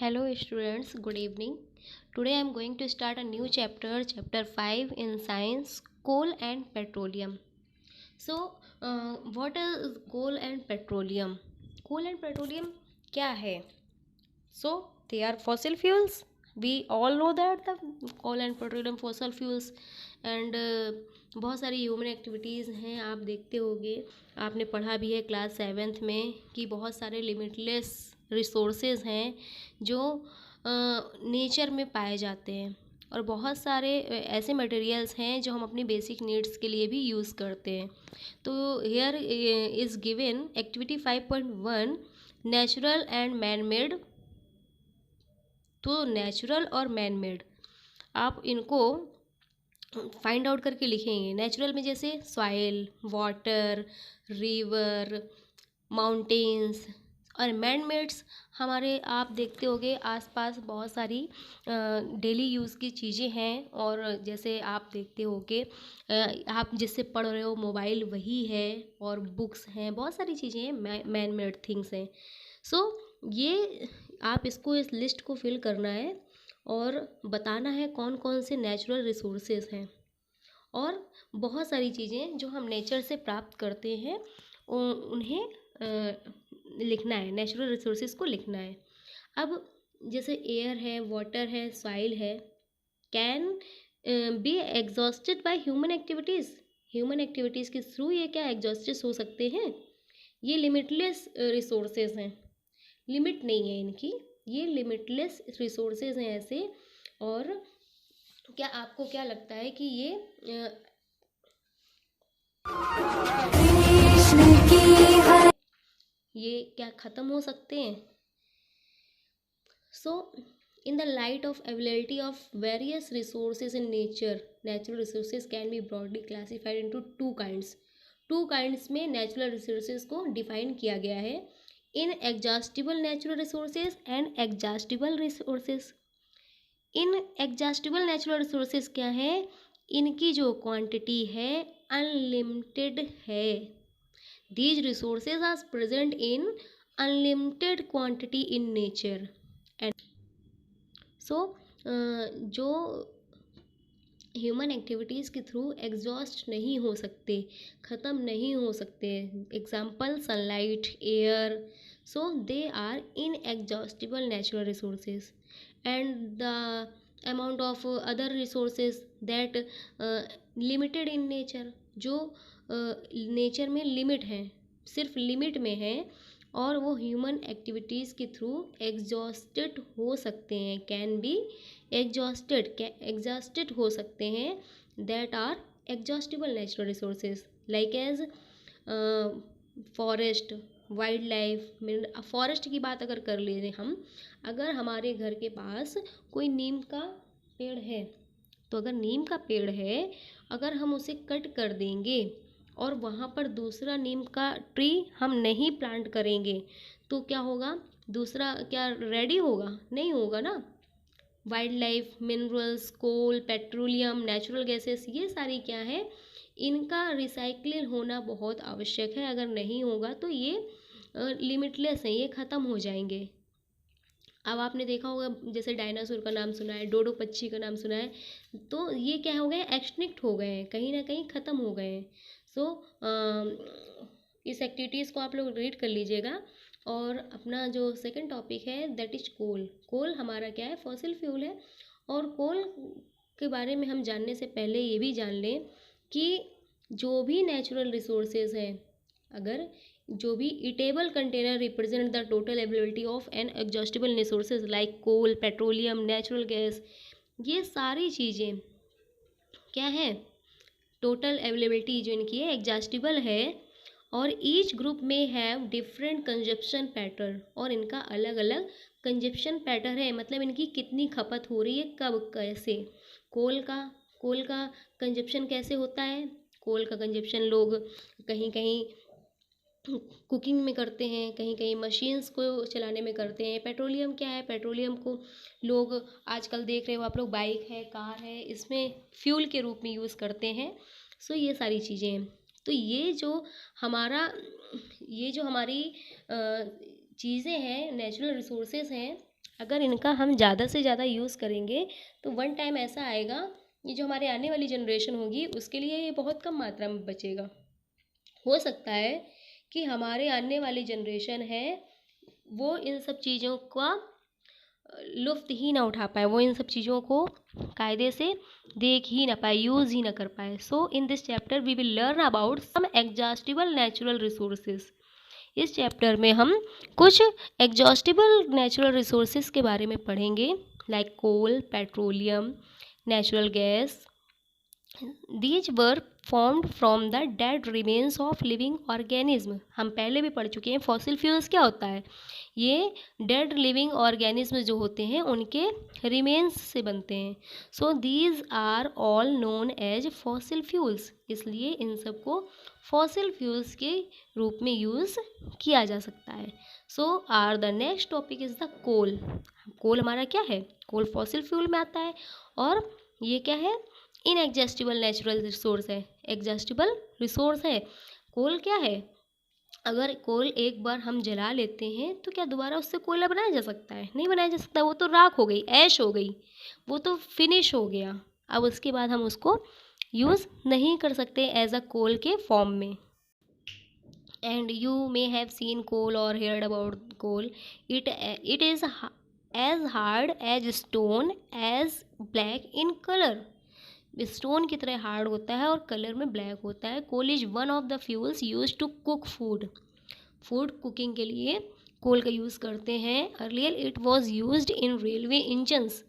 Hello students, good evening. Today I am going to start a new chapter, chapter 5 in science, coal and petroleum. So, what is coal and petroleum? Coal and petroleum क्या है? So, they are fossil fuels. We all know that the coal and petroleum fossil fuels and बहुत सारी human activities हैं, आप देखते होंगे, आपने पढ़ा भी है क्लास 7th में कि बहुत सारे लिमिटलेस रिसोर्सेज हैं जो नेचर में पाए जाते हैं और बहुत सारे ऐसे मटेरियल्स हैं जो हम अपनी बेसिक नीड्स के लिए भी यूज़ करते हैं। तो here is given activity 5.1 natural and man made. तो नेचुरल और मैन मेड आप इनको फाइंड आउट करके लिखेंगे। नेचुरल में जैसे सॉइल, वाटर, रिवर, माउंटेन्स, और मैन मेड्स हमारे आप देखते होंगे आसपास बहुत सारी डेली यूज़ की चीज़ें हैं। और जैसे आप देखते होंगे आप जिससे पढ़ रहे हो मोबाइल वही है, और बुक्स हैं, बहुत सारी चीज़ें हैं, मैन मेड थिंग्स हैं। सो ये आप इसको इस लिस्ट को फिल करना है और बताना है कौन कौन से नेचुरल रिसोर्सेज हैं। और बहुत सारी चीज़ें जो हम नेचर से प्राप्त करते हैं उन्हें लिखना है, नेचुरल रिसोर्सेज को लिखना है। अब जैसे एयर है, वाटर है, सॉइल है, can be exhausted by human activities. Human activities के थ्रू ये क्या एग्जॉस्टेड हो सकते हैं? ये लिमिटलेस रिसोर्सेज हैं, लिमिट नहीं है इनकी, ये लिमिटलेस रिसोर्सेज हैं ऐसे। और क्या आपको क्या लगता है कि ये क्या ख़त्म हो सकते हैं? सो in the light of availability of various resources in nature, natural resources can be broadly classified into two kinds. Two kinds में नेचुरल रिसोर्सेज को डिफाइन किया गया है, inexhaustible natural resources and exhaustible resources. Inexhaustible natural resources क्या है? इनकी जो quantity है अनलिमिटेड है। These resources are present in unlimited quantity in nature and so जो ह्यूमन एक्टिविटीज़ के थ्रू एग्जॉस्ट नहीं हो सकते, ख़त्म नहीं हो सकते। Example sunlight, air, so they are inexhaustible natural resources and the amount of other resources that limited in nature, जो नेचर में लिमिट है, सिर्फ लिमिट में है और वो ह्यूमन एक्टिविटीज़ के थ्रू एग्जॉस्टेड हो सकते हैं, कैन बी एग्जॉस्टेड हो सकते हैं, that are exhaustible natural resources like as forest, wildlife. Forest की बात अगर कर ले हम, अगर हमारे घर के पास कोई नीम का पेड़ है, तो अगर नीम का पेड़ है, अगर हम उसे कट कर देंगे और वहाँ पर दूसरा नीम का ट्री हम नहीं प्लांट करेंगे तो क्या होगा? दूसरा क्या रेडी होगा? नहीं होगा ना। वाइल्ड लाइफ, मिनरल्स, कोल, पेट्रोलियम, नेचुरल गैसेस, ये सारी क्या है? इनका रिसाइकलिंग होना बहुत आवश्यक है। अगर नहीं होगा तो ये लिमिटलेस है, ये ख़त्म हो जाएंगे। अब आपने देखा होगा जैसे डायनासोर का नाम सुना है, डोडो पक्षी का नाम सुना है, तो ये क्या हो गए? एक्सटिंक्ट हो गए हैं, कहीं ना कहीं ख़त्म हो गए हैं। सो इस एक्टिविटीज़ को आप लोग रीड कर लीजिएगा। और अपना जो सेकंड टॉपिक है दैट इज कोल। कोल हमारा क्या है? फॉसिल फ्यूल है। और कोल के बारे में हम जानने से पहले ये भी जान लें कि जो भी नेचुरल रिसोर्सेज हैं, अगर जो भी eatable container represent the total availability of an exhaustible resources like coal, petroleum, natural gas, ये सारी चीज़ें क्या है? टोटल अवेलेबिलिटी जो इनकी है एग्जॉस्टिबल है। और ईच ग्रुप में हैव डिफरेंट कंजप्शन पैटर्न, और इनका अलग अलग कंजप्शन पैटर्न है, मतलब इनकी कितनी खपत हो रही है, कब, कैसे। कोल का कंजप्शन कैसे होता है? कोल का कंजप्शन लोग कहीं कहीं कुकिंग में करते हैं, कहीं कहीं मशीन्स को चलाने में करते हैं। पेट्रोलियम क्या है? पेट्रोलियम को लोग आजकल देख रहे हो आप लोग, बाइक है, कार है, इसमें फ्यूल के रूप में यूज़ करते हैं। सो ये सारी चीज़ें हैं। तो ये जो हमारी चीज़ें हैं, नेचुरल रिसोर्सेज हैं, अगर इनका हम ज़्यादा से ज़्यादा यूज़ करेंगे तो वन टाइम ऐसा आएगा, ये जो हमारे आने वाली जनरेशन होगी उसके लिए ये बहुत कम मात्रा में बचेगा। हो सकता है कि हमारे आने वाली जनरेशन है वो इन सब चीज़ों का लुफ्त ही ना उठा पाए, वो इन सब चीज़ों को कायदे से देख ही ना पाए, यूज़ ही ना कर पाए। So in this chapter we will learn about some exhaustible natural resources. इस चैप्टर में हम कुछ एग्जॉस्टिबल नेचुरल रिसोर्सेज के बारे में पढ़ेंगे, like coal, petroleum, natural gas. These were formed from the dead remains of living organism. हम पहले भी पढ़ चुके हैं फॉसिल फ्यूल्स क्या होता है। ये डेड लिविंग ऑर्गेनिज्म जो होते हैं उनके रिमेन्स से बनते हैं। So these are all known as fossil fuels, इसलिए इन सबको फॉसिल फ्यूल्स के रूप में यूज़ किया जा सकता है। So are the next topic is the coal. Coal हमारा क्या है, कोल फॉसिल फ्यूल में आता है और ये क्या है, इनएग्जॉस्टिबल नेचुरल रिसोर्स है। एग्जॉस्टिबल रिसोर्स है कोल, क्या है, अगर कोल एक बार हम जला लेते हैं तो क्या दोबारा उससे कोयला बनाया जा सकता है, नहीं बनाया जा सकता, वो तो राख हो गई, ऐश हो गई, वो तो फिनिश हो गया। अब उसके बाद हम उसको यूज़ नहीं कर सकते एज अ कोल के फॉर्म में। And you may have seen coal और heard about coal. It is as hard as stone as black in colour. Stone की तरह हार्ड होता है और कलर में ब्लैक होता है। Coal is one of the fuels use to cook food. Food cooking के लिए कोल का यूज़ करते हैं। Earlier it was used in railway engines.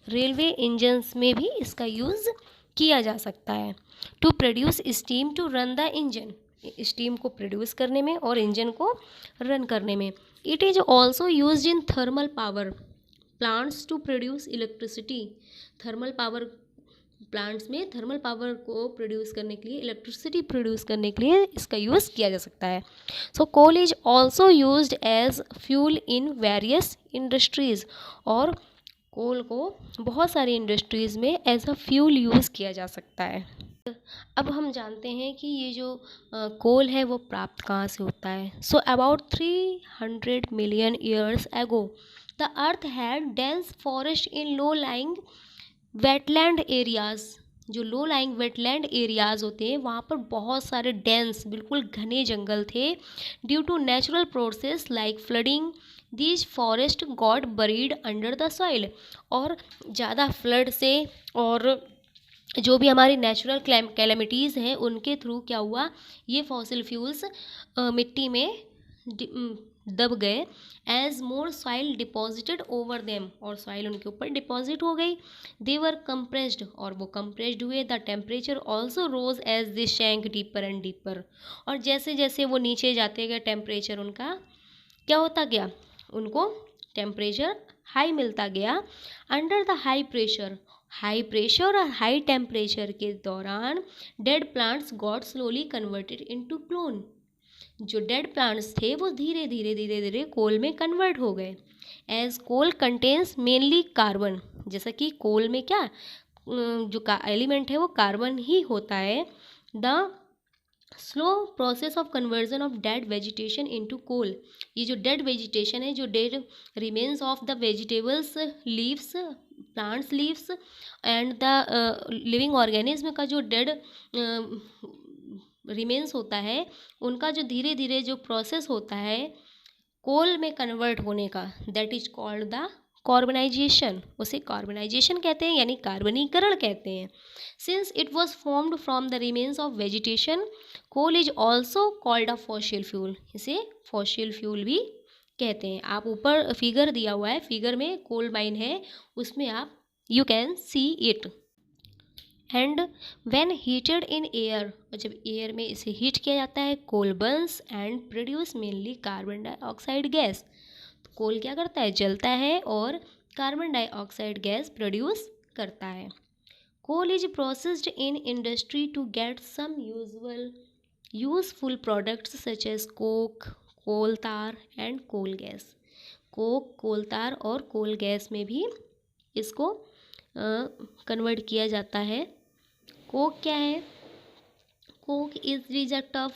Railway engines में भी इसका यूज़ किया जा सकता है। To produce steam to run the engine, steam को प्रोड्यूस करने में और इंजन को रन करने में। It is also used in thermal power plants to produce electricity. Thermal power plants में थर्मल पावर को प्रोड्यूस करने के लिए, इलेक्ट्रिसिटी प्रोड्यूस करने के लिए इसका यूज़ किया जा सकता है। So coal is also used as fuel in various industries. और कोल को बहुत सारी इंडस्ट्रीज़ में एज अ फ्यूल यूज़ किया जा सकता है। अब हम जानते हैं कि ये जो कोल है वो प्राप्त कहाँ से होता है। So about 300 million years ago the earth had dense forest in low lying wetland areas. जो लो लाइंग वेटलैंड एरियाज़ होते हैं वहाँ पर बहुत सारे डेंस बिल्कुल घने जंगल थे। Due to natural process like flooding these forest got buried under the soil. और ज़्यादा फ्लड से और जो भी हमारी नेचुरल कैलेमिटीज़ हैं उनके थ्रू क्या हुआ, ये फॉसिल फ्यूल्स मिट्टी में दब गए। एज मोर सॉइल डिपॉजिटेड ओवर देम, और सॉइल उनके ऊपर डिपॉजिट हो गई। दे वर कंप्रेस्ड, और वो कंप्रेस्ड हुए। The temperature also rose as they sank deeper and deeper. और जैसे जैसे वो नीचे जाते गए टेम्परेचर उनका क्या होता गया, उनको टेम्परेचर हाई मिलता गया। अंडर द हाई प्रेशर और हाई टेम्परेचर के दौरान dead plants got slowly converted into coal. जो डेड प्लांट्स थे वो धीरे धीरे कोल में कन्वर्ट हो गए। As coal contains mainly carbon, जैसा कि कोल में क्या जो एलिमेंट है वो कार्बन ही होता है। The slow process of conversion of dead vegetation into coal. ये जो डेड वेजिटेशन है, जो dead remains of the vegetables, leaves, plants leaves and the living organism का जो डेड रिमेन्स होता है, उनका जो धीरे धीरे जो प्रोसेस होता है कोल में कन्वर्ट होने का, that is called the carbonization. उसे कार्बनाइजेशन कहते हैं, यानी कार्बनीकरण कहते हैं। Since it was formed from the remains of vegetation, coal is also called a fossil fuel. इसे फॉसिल फ्यूल भी कहते हैं। आप ऊपर फिगर दिया हुआ है, फिगर में कोल माइन है, उसमें आप you can see it. And when heated in air, और जब एयर में इसे हीट किया जाता है, coal burns and produce mainly carbon dioxide gas. तो कोल क्या करता है, जलता है और कार्बन डाइऑक्साइड गैस प्रोड्यूस करता है। Coal is processed in industry to get some useful products such as coke, coal tar and coal gas. Coke, coal tar और कोल गैस में भी इसको कन्वर्ट किया जाता है। कोक क्या है, coke is a tough,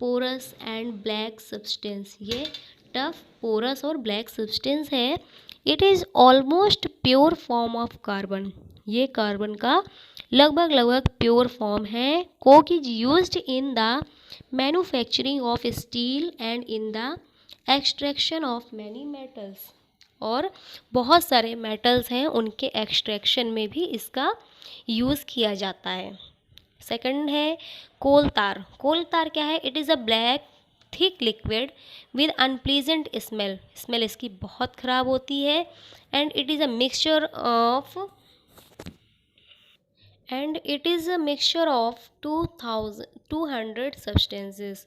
porous and black substance. ये टफ, पोरस और ब्लैक सब्सटेंस है। It is almost pure form of carbon, ये कार्बन का लगभग प्योर फॉर्म है। Coke is used in the manufacturing of steel and in the extraction of many metals, और बहुत सारे मेटल्स हैं उनके एक्सट्रैक्शन में भी इसका यूज़ किया जाता है। सेकंड है कोल तार। कोल तार क्या है? It is a black thick liquid with unpleasant smell, smell इसकी बहुत ख़राब होती है। And it is a mixture of 200 substances,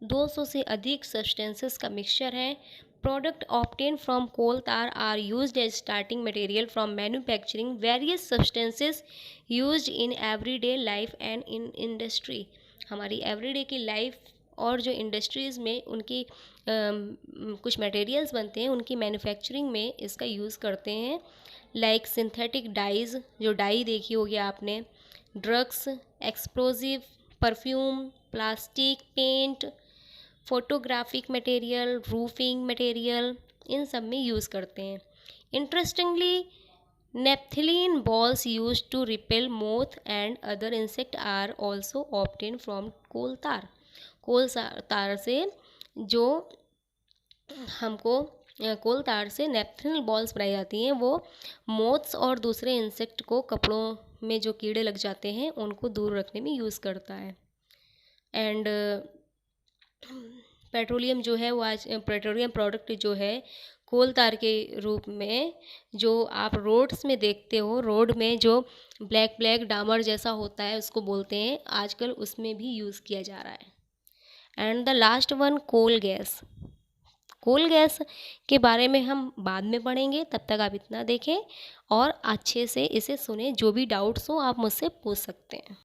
200 से अधिक सब्सटेंसेस का मिक्सचर है। Product obtain from coal tar are used as starting material from manufacturing various substances used in everyday life and in industry. हमारी एवरीडे की life और जो industries में उनकी कुछ मटेरियल्स बनते हैं उनकी मैन्युफैक्चरिंग में इसका यूज़ करते हैं। लाइक सिंथेटिक डाइज, जो डाई देखी होगी आपने, drugs, explosive, perfume, plastic, paint, photographic material, roofing material, इन सब में यूज़ करते हैं। Interestingly naphthalene balls use to repel moth and other insect are also obtain from coal tar. Coal तार से जो हमको कोल तार से नेप्थिलीन बॉल्स बनाई जाती हैं, वो मोथ्स और दूसरे इंसेक्ट को, कपड़ों में जो कीड़े लग जाते हैं उनको दूर रखने में यूज़ करता है। एंड पेट्रोलियम जो है वो आज पेट्रोलियम प्रोडक्ट जो है कोल तार के रूप में, जो आप रोड्स में देखते हो, रोड में जो ब्लैक ब्लैक डामर जैसा होता है उसको बोलते हैं, आजकल उसमें भी यूज़ किया जा रहा है। And the last one coal gas. Coal gas के बारे में हम बाद में पढ़ेंगे, तब तक आप इतना देखें और अच्छे से इसे सुने। जो भी डाउट्स हो आप मुझसे पूछ सकते हैं।